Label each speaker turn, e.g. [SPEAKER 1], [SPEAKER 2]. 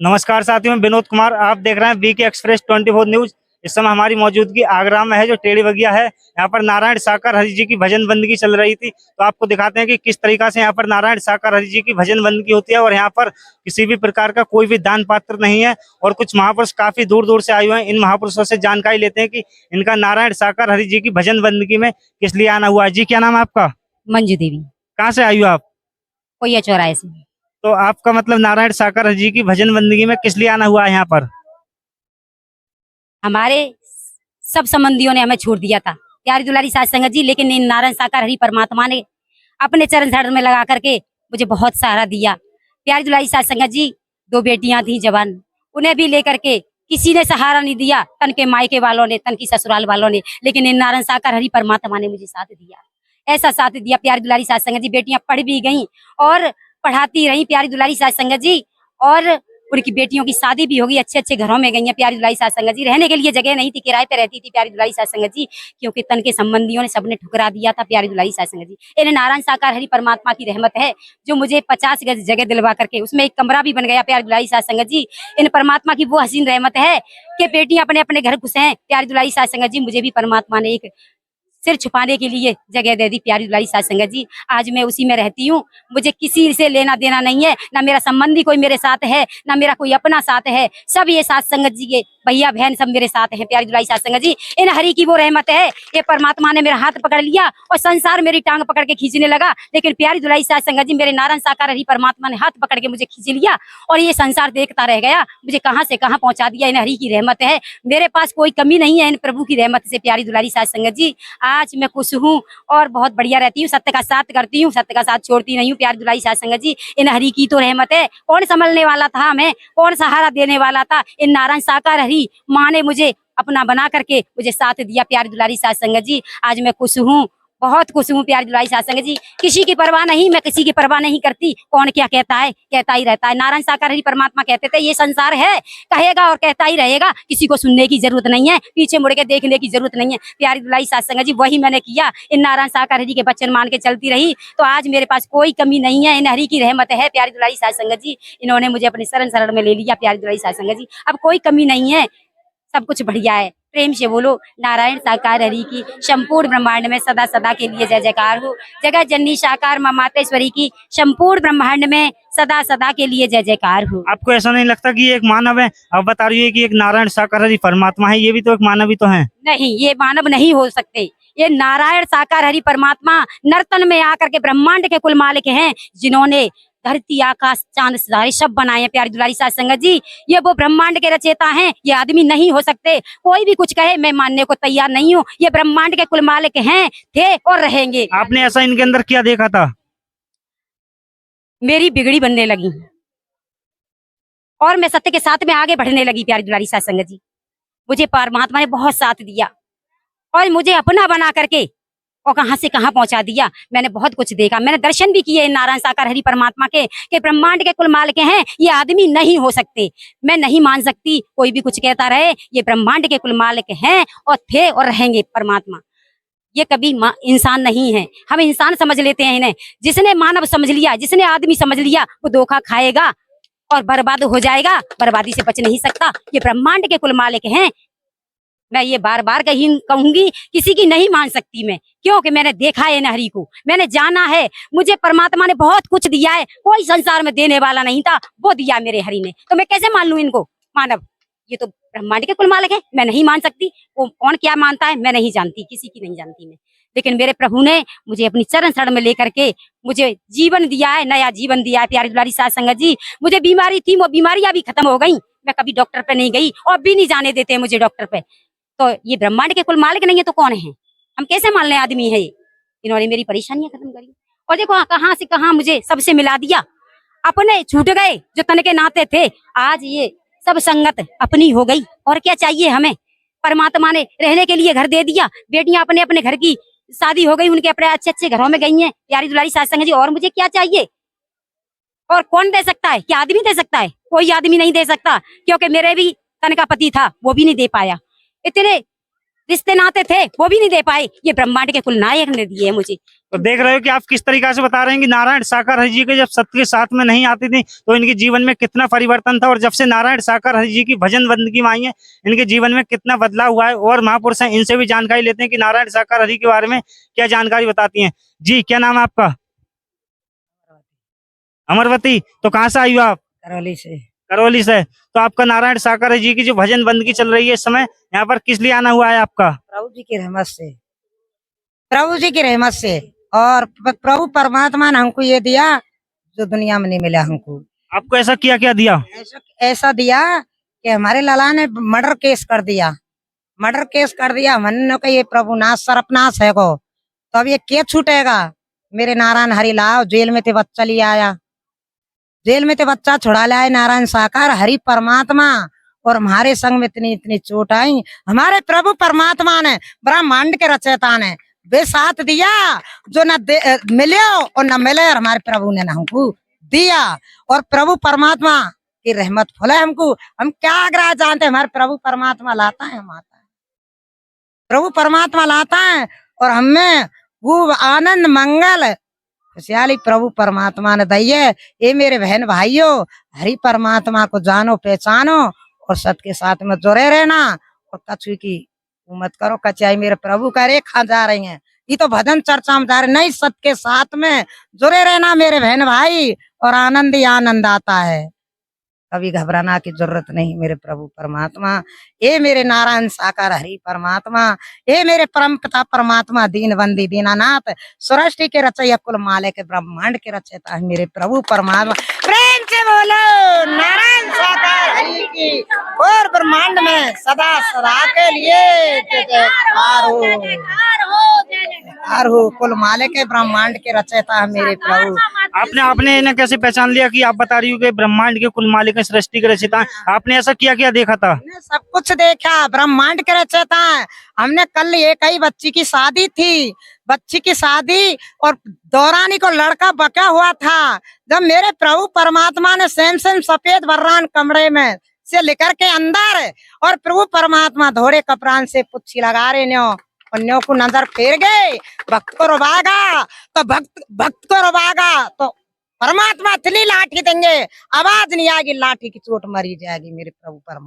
[SPEAKER 1] नमस्कार साथियों, मैं विनोद कुमार। आप देख रहे हैं वीके एक्सप्रेस 24 न्यूज। इस समय हमारी मौजूदगी आगरा में है, जो टेढ़ी बगिया है। यहाँ पर नारायण साकार हरि जी की भजन बंदगी चल रही थी, तो आपको दिखाते हैं कि किस तरीका से यहाँ पर नारायण साकार हरि जी की भजन बंदगी होती है। और यहाँ पर किसी भी प्रकार का कोई भी दान पात्र नहीं है। और कुछ महापुरुष काफी दूर दूर से आए हुए हैं। इन महापुरुषों से जानकारी लेते हैं कि इनका नारायण साकार हरि जी की भजन बंदगी में किस लिए आना हुआ है। जी, क्या नाम है आपका?
[SPEAKER 2] मंजू देवी।
[SPEAKER 1] कहाँ से आई हो आप?
[SPEAKER 2] कोई चौराहे से।
[SPEAKER 1] तो आपका मतलब नारायण साकार हरि जी की भजन बंदगी में किस लिए आना हुआ है यहाँ पर?
[SPEAKER 2] हमारे सब संबंधियों ने हमें छोड़ दिया था, प्यारी दुलारी साध संगत जी, लेकिन इन नारायण साकार हरि परमात्मा ने अपने चरण धड़ में लगा करके मुझे बहुत सहारा दिया। प्यारी दुलारी साध संगत जी, 2 बेटियां थी जवान, उन्हें भी लेकर के किसी ने सहारा नहीं दिया। तन के मायके वालों ने, तन की ससुराल वालों ने, लेकिन इन नारायण साकार हरि परमात्मा ने मुझे साथ दिया। ऐसा साथ दिया प्यारी दुलारी साध संगत जी, बेटियां पढ़ भी गई और पढ़ाती रही प्यारी दुलारी साध संगत जी। और उनकी बेटियों की शादी भी होगी, अच्छे अच्छे घरों में गई हैं प्यारी दुलारी साध संगत जी। रहने के लिए जगह नहीं थी, किराए पे रहती थी प्यारी दुलारी साध संगत जी, क्योंकि तन के संबंधियों ने सबने ठुकरा दिया था प्यारी दुलारी साध संगत जी। इन्हें नारायण साकार हरि परमात्मा की रहमत है, जो मुझे 50 गज जगह दिलवा करके उसमें एक कमरा भी बन गया प्यारी दुलारी साध संगत जी। इन परमात्मा की वो हसीन रहमत है कि बेटियां अपने अपने घर घुसे हैं प्यारी दुलारी साध संगत जी। मुझे भी परमात्मा ने एक सिर छुपाने के लिए जगह दे दी प्यारी दुलारी साध संगत जी। आज मैं उसी में रहती हूँ। मुझे किसी से लेना देना नहीं है, ना मेरा संबंधी कोई मेरे साथ है, ना मेरा कोई अपना साथ है। सब ये साध संगत जी के भैया बहन सब मेरे साथ हैं प्यारी दुलारी साध संगत जी। इन हरि की वो रहमत है, ये परमात्मा ने मेरा हाथ पकड़ लिया और संसार मेरी टांग पकड़ के खींचने लगा, लेकिन प्यारी दुलारी साध संगत जी, मेरे नारायण साकार हरि परमात्मा ने हाथ पकड़ के मुझे खींच लिया और ये संसार देखता रह गया। मुझे कहाँ से कहाँ पहुंचा दिया, इन हरि की रहमत है। मेरे पास कोई कमी नहीं है इन प्रभु की रहमत से प्यारी दुलारी साध संगत जी। आज मैं खुश हूँ और बहुत बढ़िया रहती हूँ, सत्य का साथ करती हूँ, सत्य का साथ छोड़ती नहीं हूँ प्यारी दुलारी साध संगत जी। इन हरि की तो रहमत है। कौन संभलने वाला था हमें, कौन सहारा देने वाला था? इन नारायण साकार हरि माँ ने मुझे अपना बना करके मुझे साथ दिया प्यारी दुलारी साध संगत जी। आज मैं खुश हूँ, बहुत खुश हूँ प्यारी दुलारी साध संगत जी। किसी की परवाह नहीं, मैं किसी की परवाह नहीं करती। कौन क्या कहता है, कहता ही रहता है। नारायण साकार हरि परमात्मा कहते थे ये संसार है, कहेगा और कहता ही रहेगा, किसी को सुनने की जरूरत नहीं है, पीछे मुड़ के देखने की जरूरत नहीं है प्यारी दुलारी साध संगत जी। वही मैंने किया, इन नारायण साकार हरि के वचन मान के चलती रही, तो आज मेरे पास कोई कमी नहीं है। इन हरि की रहमत है प्यारी दुलारी साध संगत जी। इन्होंने मुझे अपने शरण में ले लिया प्यारी दुलारी साध संगत जी। अब कोई कमी नहीं है, सब कुछ बढ़िया है। प्रेम से बोलो नारायण साकार हरि की संपूर्ण ब्रह्मांड में सदा सदा के लिए जय जयकार हो। जगत जननी साकार मां मातेश्वरी की संपूर्ण ब्रह्मांड में सदा सदा के लिए जय जयकार हो।
[SPEAKER 1] आपको ऐसा नहीं लगता कि ये एक मानव है? अब बता रही है कि एक नारायण साकार हरि परमात्मा है, ये भी तो एक मानव ही तो है।
[SPEAKER 2] नहीं, ये मानव नहीं हो सकते। ये नारायण साकार हरि परमात्मा नर्तन में आकर के ब्रह्मांड के कुल मालिक हैं, जिन्होंने धरती आकाश चांद सितारे सब बनाए हैं प्यारी दुलारी साध संगत जी। ये वो ब्रह्मांड के रचयिता हैं, ये आदमी नहीं हो सकते। कोई भी कुछ कहे मैं मानने को तैयार नहीं हूँ। ये ब्रह्मांड के कुल मालिक हैं, थे और रहेंगे।
[SPEAKER 1] आपने ऐसा इनके अंदर क्या देखा था?
[SPEAKER 2] मेरी बिगड़ी बनने लगी और मैं सत्य के साथ में आगे बढ़ने लगी प्यारी दुलारी साध संगत जी। मुझे परमात्मा ने बहुत साथ दिया और मुझे अपना बना करके और कहां से कहां पहुंचा दिया। मैंने बहुत कुछ देखा, मैंने दर्शन भी किए नारायण साकार हरि परमात्मा के ब्रह्मांड के कुल मालिक हैं, ये आदमी नहीं हो सकते। मैं नहीं मान सकती, कोई भी कुछ कहता रहे, ये ब्रह्मांड के कुल मालिक हैं और थे और रहेंगे परमात्मा। ये कभी इंसान नहीं है, हम इंसान समझ लेते हैं इन्हें। जिसने मानव समझ लिया, जिसने आदमी समझ लिया, वो धोखा खाएगा और बर्बाद हो जाएगा, बर्बादी से बच नहीं सकता। ये ब्रह्मांड के कुल मालिक हैं। मैं ये बार बार कहूंगी, किसी की नहीं मान सकती मैं, क्योंकि मैंने देखा है इन हरि को, मैंने जाना है। मुझे परमात्मा ने बहुत कुछ दिया है, कोई संसार में देने वाला नहीं था, वो दिया मेरे हरि ने। तो मैं कैसे मान लूं इनको मानव? ये तो ब्रह्मांड के कुल मालिक है, मैं नहीं मान सकती। वो कौन क्या मानता है मैं नहीं जानती, किसी की नहीं जानती मैं। लेकिन मेरे प्रभु ने मुझे अपनी चरण शरण में लेकर के मुझे जीवन दिया है, नया जीवन दिया है प्यारी दुलारी साध संगत जी। मुझे बीमारी थी, वो बीमारियां भी खत्म हो गई। मैं कभी डॉक्टर पे नहीं गई और भी नहीं जाने देते मुझे डॉक्टर पे। तो ये ब्रह्मांड के कुल मालिक नहीं है तो कौन है? हम कैसे मान लें आदमी है ये? इन्होंने मेरी परेशानियां खत्म करी और देखो कहां से कहां मुझे सबसे मिला दिया। अपने छूट गए जो तन के नाते थे, आज ये सब संगत अपनी हो गई। और क्या चाहिए हमें? परमात्मा ने रहने के लिए घर दे दिया, बेटियां अपने अपने घर की शादी हो गई, उनके अपने अच्छे अच्छे घरों में गई हैं प्यारी दुलारी साध संगत जी। और मुझे क्या चाहिए? और कौन दे सकता है? क्या आदमी दे सकता है? कोई आदमी नहीं दे सकता, क्योंकि मेरे भी तन का पति था, वो भी नहीं दे पाया। इतने रिश्ते नाते थे वो भी नहीं दे पाए, ये ब्रह्मांड के कुल नायक ने दिए मुझे।
[SPEAKER 1] तो देख रहे हो कि आप किस तरीका से बता रहे हैं कि नारायण साकार हरि जी के जब सत्य के साथ में नहीं आती थी तो इनके जीवन में कितना परिवर्तन था, और जब से नारायण साकार हरि जी की भजन बंदगी में आई है इनके जीवन में कितना बदलाव हुआ है। और महापुरुष हैं, इनसे भी जानकारी लेते हैं कि नारायण साकार हरि के बारे में क्या जानकारी बताती हैं। जी, क्या नाम है आपका? अमरवती। तो कहाँ से आई हो आप?
[SPEAKER 3] करौली से।
[SPEAKER 1] करौली से। तो आपका नारायण साकार जी की जो भजन बंदगी चल रही है इस समय, यहाँ पर किस लिए आना हुआ है आपका?
[SPEAKER 3] प्रभु जी की रहमत से, प्रभु जी की रहमत से, और प्रभु परमात्मा ने हमको ये दिया जो दुनिया में नहीं मिला हमको।
[SPEAKER 1] आपको ऐसा क्या क्या दिया?
[SPEAKER 3] ऐसा दिया कि हमारे लाला ने मर्डर केस कर दिया, मर्डर केस कर दिया। हमने कहा ये प्रभु नाश सर्पनाश है को, तो अब ये क्या छूटेगा। मेरे नारायण हरि लाओ, जेल में थे बच्चा ले आया, जेल में थे बच्चा छुड़ा लाए नारायण साकार हरि परमात्मा। और हमारे संग में इतनी इतनी चोट आई, हमारे प्रभु परमात्मा ने, ब्रह्मांड के रचयिता ने वे साथ दिया जो न मिले और न मिले, और हमारे प्रभु ने हमको दिया। और प्रभु परमात्मा की रहमत फल है हमको। हम क्या आग्रह जानते हैं, हमारे प्रभु परमात्मा लाता है, हम आता है, प्रभु परमात्मा लाता है। और हमें वो आनंद मंगल खुशहाली प्रभु परमात्मा ने दी है। ये मेरे बहन भाइयों, हरि परमात्मा को जानो पहचानो और सत्य के साथ में जुड़े रहना, और कछु की मत करो। कचाई मेरे प्रभु का रेखा जा रही है, ये तो भजन चर्चा में जा रहे नहीं, सत्य के साथ में जुड़े रहना मेरे बहन भाई, और आनंद ही आनंद आता है। कभी घबराना की जरूरत नहीं मेरे प्रभु परमात्मा। ये मेरे नारायण साकार हरि परमात्मा, ये मेरे परम पिता परमात्मा, दीन बंदी दीनानाथ, सृष्टि के रचयिता कुल मालिक ब्रह्मांड के रचयिता है मेरे प्रभु परमात्मा। प्रेम से बोलो नारायण साकार हरि की, और ब्रह्मांड में सदा सदा के लिए जयकार हो। कुल मालिक ब्रह्मांड के रचयिता है मेरे प्रभु।
[SPEAKER 1] आपने इन्हें कैसे पहचान लिया कि आप बता रही हो कि ब्रह्मांड के कुल मालिक हैं, सृष्टि के रचयिता हैं? आपने ऐसा किया क्या देखा था?
[SPEAKER 3] हमने सब कुछ देखा, ब्रह्मांड के रचयिता है। हमने कल एक ही बच्ची की शादी थी, बच्ची की शादी, और दौरानी को लड़का बका हुआ था। जब मेरे प्रभु परमात्मा ने सेम सेम सफेद वर्रान कमरे में से लेकर के अंदर, और प्रभु परमात्मा धोरे कपरान से पुच्छी लगा रहे न्यो, और न्यो को नजर फेर गए, भक्त को रुबागा तो भक्त को रुबागा तो परमात्मा इतनी लाठी देंगे, आवाज नहीं आएगी, लाठी की चोट मरी जाएगी मेरे प्रभु परमात्मा।